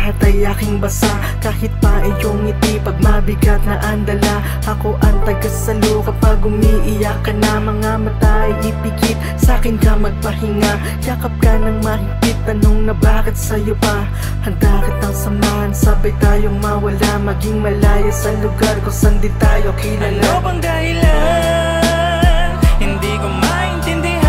lahat ay aking basa. Kahit pa iyong ngiti pag mabigat na andala, ako ang tagasalo kapag umiiyak ka na. Mga mata ay ipikit, sa'kin ka magpahinga. Yakap ka ng mahigpit, tanong na bakit sa'yo pa. Handa kitang samahan, sabay tayong mawala, maging malaya sa lugar kung saan di tayo kilala. Ano bang dahilan? Hindi ko maintindihan.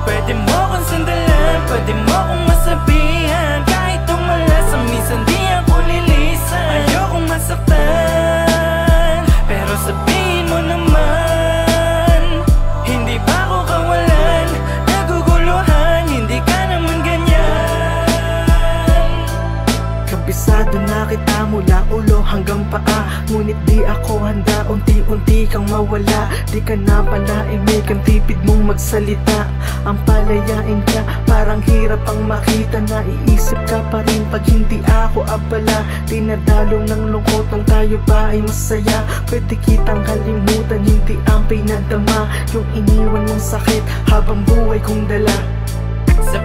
Pwede mo kong sandalan, pwede mo kong masabihan. Kahit tumalasa, minsan di ako lilisan. Ayokong masaktan, pero sabihin mo naman, hindi ba ako kawalan? Naguguluhan, hindi ka naman ganyan. Kabisado na kita mula ulo hanggang paa, ngunit di ako handa, unti-unti kang mawala. Di ka na pala imig, ang tipid mong magsalita. Ang palayain ka, parang hirap ang makita. Naiisip ka pa rin pag hindi ako abala. Dinadalo ng lungkot nung tayo pa ay masaya. Pwede kitang kalimutan, hindi ang pinadama yung iniwan mong sakit habang buhay kong dala. Sa